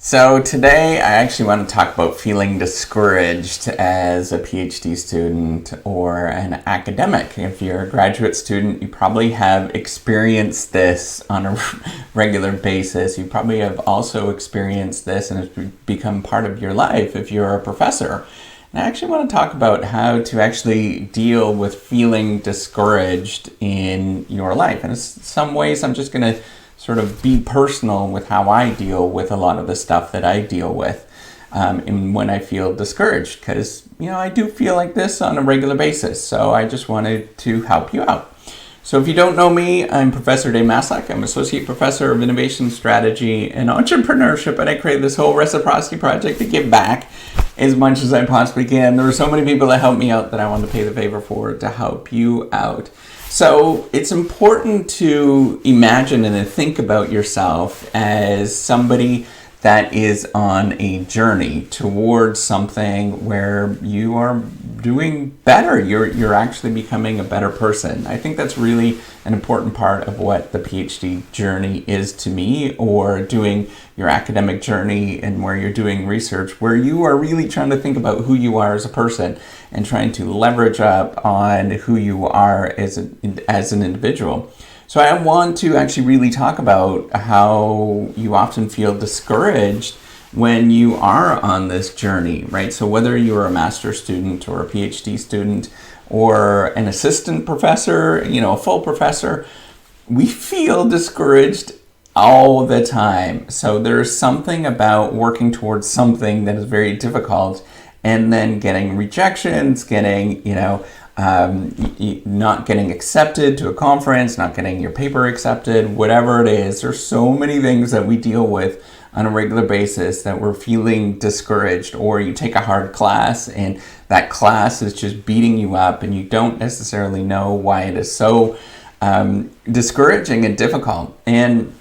So today I actually want to talk about feeling discouraged as a PhD student or an academic. If you're a graduate student, you probably have experienced this on a regular basis. You probably have also experienced this and it's become part of your life if you're a professor. And I actually want to talk about how to actually deal with feeling discouraged in your life. And in some ways I'm just going to sort of be personal with how I deal with a lot of the stuff that I deal with and when I feel discouraged, because I do feel like this on a regular basis. So I just wanted to help you out. So if you don't know me, I'm Professor Dave Maslach. I'm Associate Professor of Innovation Strategy and Entrepreneurship, and I created this whole reciprocity project to give back as much as I possibly can. There were so many people that helped me out that I wanted to pay the favor for to help you out. So it's important to imagine and to think about yourself as somebody that is on a journey towards something where you are doing better. You're actually becoming a better person. I think that's really an important part of what the PhD journey is to me, or doing your academic journey and where you're doing research, where you are really trying to think about who you are as a person and trying to leverage up on who you are as an individual. So I want to actually really talk about how you often feel discouraged when you are on this journey, right? So whether you're a master's student or a PhD student or an assistant professor, a full professor, we feel discouraged all the time. So there's something about working towards something that is very difficult and then getting rejections, getting, not getting accepted to a conference, not getting your paper accepted, whatever it is. There's so many things that we deal with on a regular basis that we're feeling discouraged, or you take a hard class and that class is just beating you up and you don't necessarily know why it is so discouraging and difficult. And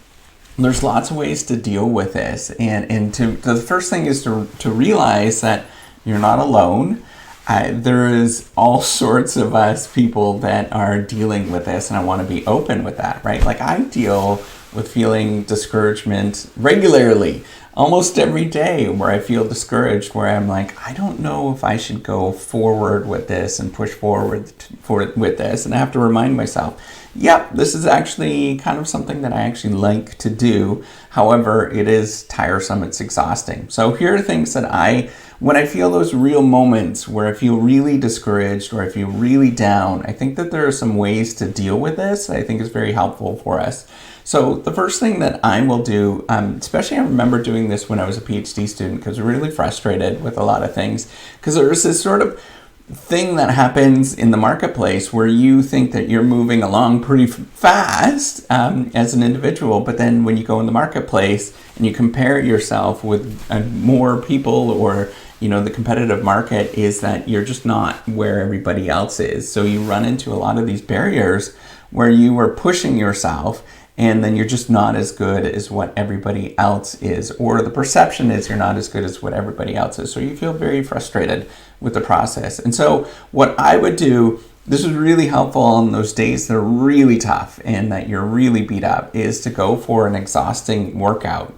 there's lots of ways to deal with this. And the first thing is to realize that you're not alone. There is all sorts of us people that are dealing with this, and I want to be open with that, right? Like, I deal with feeling discouragement regularly, almost every day, where I feel discouraged, where I'm like, I don't know if I should go forward with this and push forward with this. And I have to remind myself, yep, this is actually kind of something that I actually like to do. However, it is tiresome, it's exhausting. So here are things that when I feel those real moments where I feel really discouraged or I feel really down, I think that there are some ways to deal with this that I think is very helpful for us. So the first thing that I will do, especially I remember doing this when I was a PhD student, because I was really frustrated with a lot of things, because there's this sort of thing that happens in the marketplace where you think that you're moving along pretty fast as an individual, but then when you go in the marketplace and you compare yourself with more people, or the competitive market is that you're just not where everybody else is. So you run into a lot of these barriers where you are pushing yourself and then you're just not as good as what everybody else is, or the perception is you're not as good as what everybody else is. So you feel very frustrated with the process. And so what I would do, this is really helpful on those days that are really tough and that you're really beat up, is to go for an exhausting workout.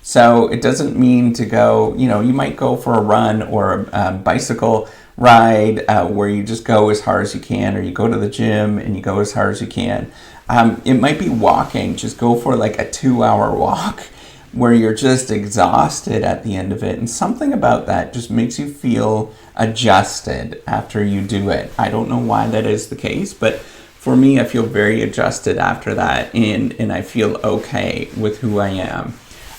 So it doesn't mean to go, you might go for a run or a bicycle ride where you just go as hard as you can, or you go to the gym and you go as hard as you can. It might be walking. Just go for like a 2-hour walk where you're just exhausted at the end of it. And something about that just makes you feel adjusted after you do it. I don't know why that is the case, but for me, I feel very adjusted after that, and I feel okay with who I am.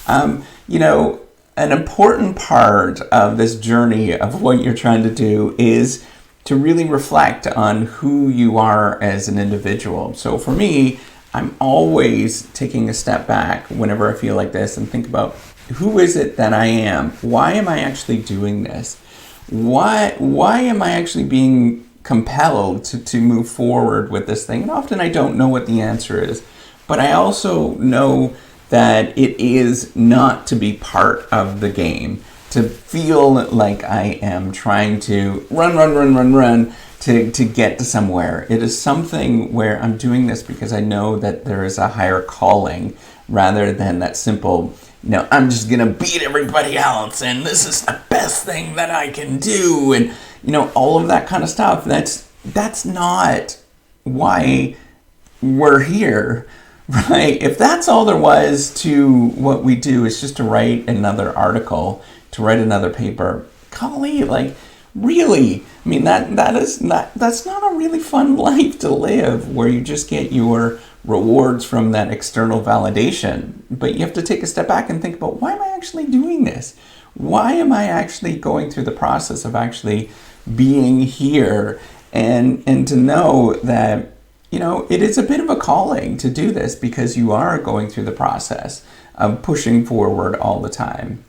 An important part of this journey of what you're trying to do is to really reflect on who you are as an individual. So for me, I'm always taking a step back whenever I feel like this and think about, who is it that I am? Why am I actually doing this? Why am I actually being compelled to move forward with this thing? And often I don't know what the answer is, but I also know that it is not to be part of the game, to feel like I am trying to run to get to somewhere. It is something where I'm doing this because I know that there is a higher calling rather than that simple I'm just going to beat everybody else and this is the best thing that I can do. And, all of that kind of stuff. That's not why we're here, right? If that's all there was to what we do is just to write another article, to write another paper, golly, really, that's not a really fun life to live where you just get your rewards from that external validation. But you have to take a step back and think about, why am I actually doing this? Why am I actually going through the process of actually being here? And to know that, it is a bit of a calling to do this because you are going through the process of pushing forward all the time.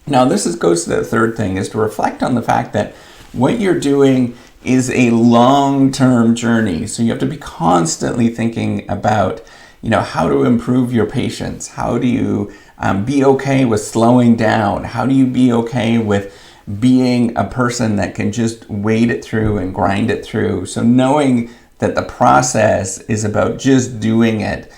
Now, this goes to the third thing, is to reflect on the fact that what you're doing is a long-term journey. So you have to be constantly thinking about, how to improve your patience. How do you be okay with slowing down? How do you be okay with being a person that can just wade it through and grind it through? So knowing that the process is about just doing it,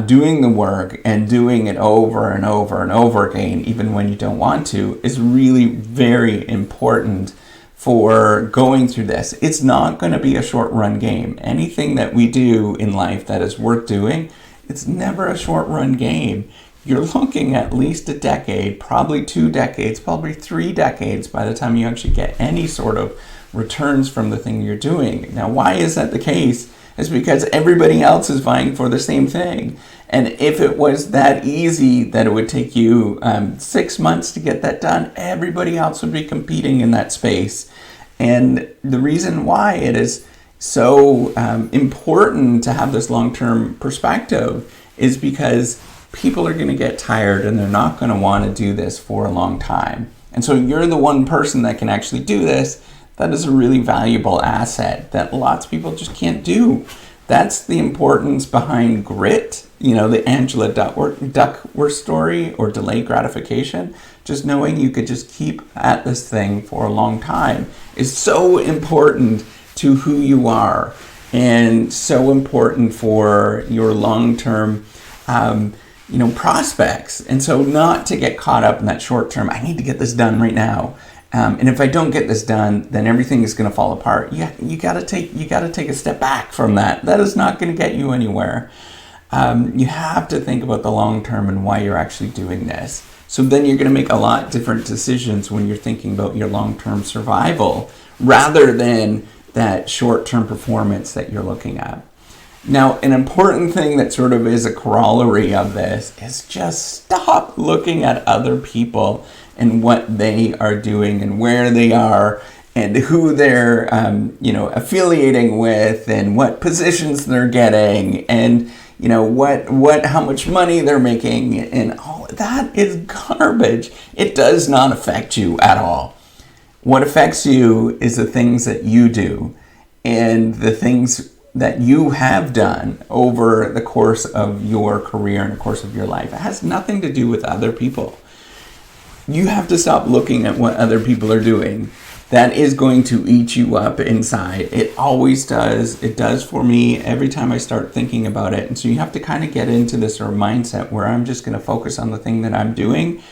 doing the work and doing it over and over and over again, even when you don't want to, is really very important for going through this. It's not going to be a short run game. Anything that we do in life that is worth doing, it's never a short run game. You're looking at least a decade, probably 2 decades, probably 3 decades by the time you actually get any sort of returns from the thing you're doing. Now, why is that the case? It's because everybody else is vying for the same thing. And if it was that easy that it would take you 6 months to get that done, everybody else would be competing in that space. And the reason why it is so important to have this long-term perspective is because people are going to get tired and they're not going to want to do this for a long time. And so you're the one person that can actually do this. That is a really valuable asset that lots of people just can't do. That's the importance behind grit, the Angela Duckworth story, or delayed gratification. Just knowing you could just keep at this thing for a long time is so important to who you are and so important for your long-term prospects. And so not to get caught up in that short term, I need to get this done right now. And if I don't get this done, then everything is going to fall apart. You got to take a step back from that. That is not going to get you anywhere. You have to think about the long term and why you're actually doing this. So then you're going to make a lot different decisions when you're thinking about your long-term survival rather than that short-term performance that you're looking at. Now, an important thing that sort of is a corollary of this is just stop looking at other people and what they are doing and where they are and who they're affiliating with and what positions they're getting and how much money they're making, and all that is garbage. It does not affect you at all. What affects you is the things that you do and the things that you have done over the course of your career and the course of your life. It has nothing to do with other people. You have to stop looking at what other people are doing. That is going to eat you up inside. It always does. It does for me every time I start thinking about it. And so you have to kind of get into this sort of mindset where I'm just going to focus on the thing that I'm doing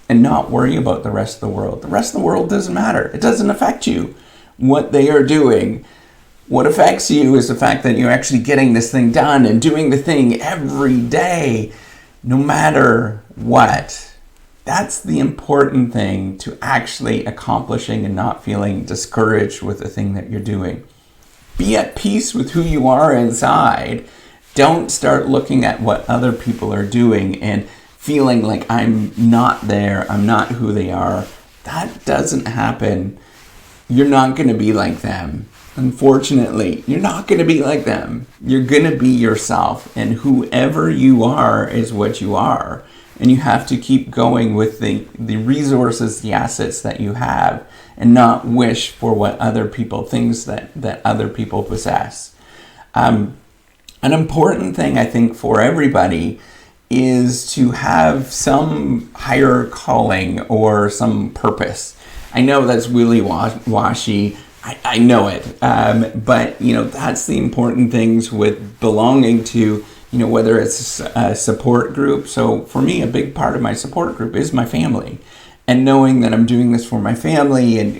and not worry about the rest of the world. The rest of the world doesn't matter. It doesn't affect you, what they are doing. What affects you is the fact that you're actually getting this thing done and doing the thing every day, no matter what. That's the important thing to actually accomplishing and not feeling discouraged with the thing that you're doing. Be at peace with who you are inside. Don't start looking at what other people are doing and feeling like I'm not there, I'm not who they are. That doesn't happen. You're not going to be like them. Unfortunately, you're not going to be like them. You're going to be yourself, and whoever you are is what you are. And you have to keep going with the resources, the assets that you have, and not wish for what other people, things that other people possess. An important thing, I think, for everybody is to have some higher calling or some purpose. I know that's really washy. I know it. But, that's the important things with belonging to whether it's a support group. So for me, a big part of my support group is my family. And knowing that I'm doing this for my family and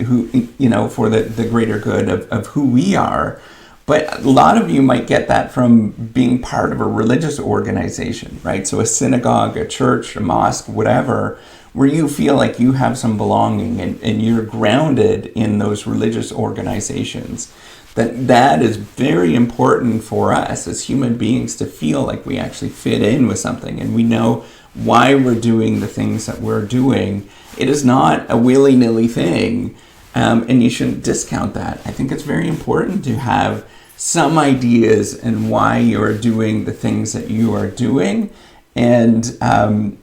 for the greater good of who we are. But a lot of you might get that from being part of a religious organization, right? So a synagogue, a church, a mosque, whatever, where you feel like you have some belonging and you're grounded in those religious organizations. That is very important for us as human beings to feel like we actually fit in with something and we know why we're doing the things that we're doing. It is not a willy-nilly thing, and you shouldn't discount that. I think it's very important to have some ideas and why you're doing the things that you are doing, and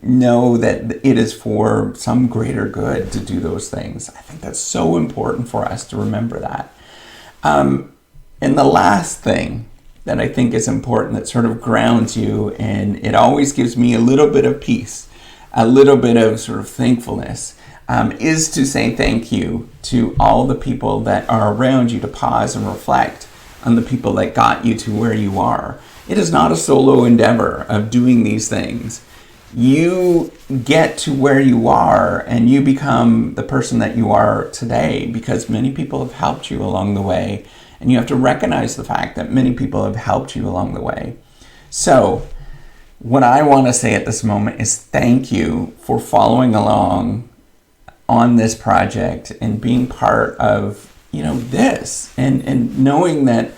know that it is for some greater good to do those things. I think that's so important for us to remember that. And the last thing that I think is important that sort of grounds you, and it always gives me a little bit of peace, a little bit of sort of thankfulness, is to say thank you to all the people that are around you, to pause and reflect on the people that got you to where you are. It is not a solo endeavor of doing these things. You get to where you are and you become the person that you are today because many people have helped you along the way. And you have to recognize the fact that many people have helped you along the way. So what I want to say at this moment is thank you for following along on this project and being part of, this and knowing that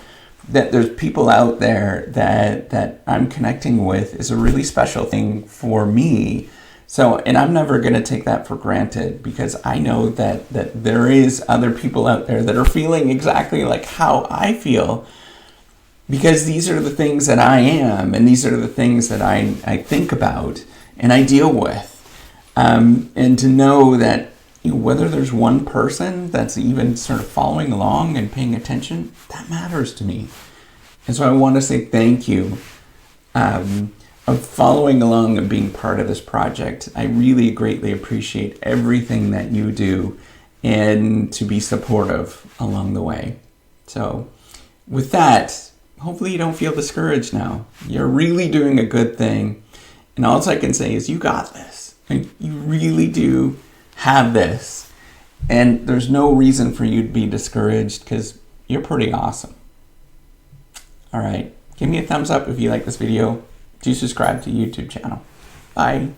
there's people out there that I'm connecting with is a really special thing for me. So, and I'm never going to take that for granted because I know that there is other people out there that are feeling exactly like how I feel, because these are the things that I am and these are the things that I think about and I deal with. And to know that whether there's one person that's even sort of following along and paying attention, that matters to me. And so I want to say thank you of following along and being part of this project. I really greatly appreciate everything that you do and to be supportive along the way. So with that, hopefully you don't feel discouraged now. You're really doing a good thing. And all I can say is you got this. You really do have this. And there's no reason for you to be discouraged because you're pretty awesome. All right. Give me a thumbs up if you like this video. Do subscribe to the YouTube channel. Bye.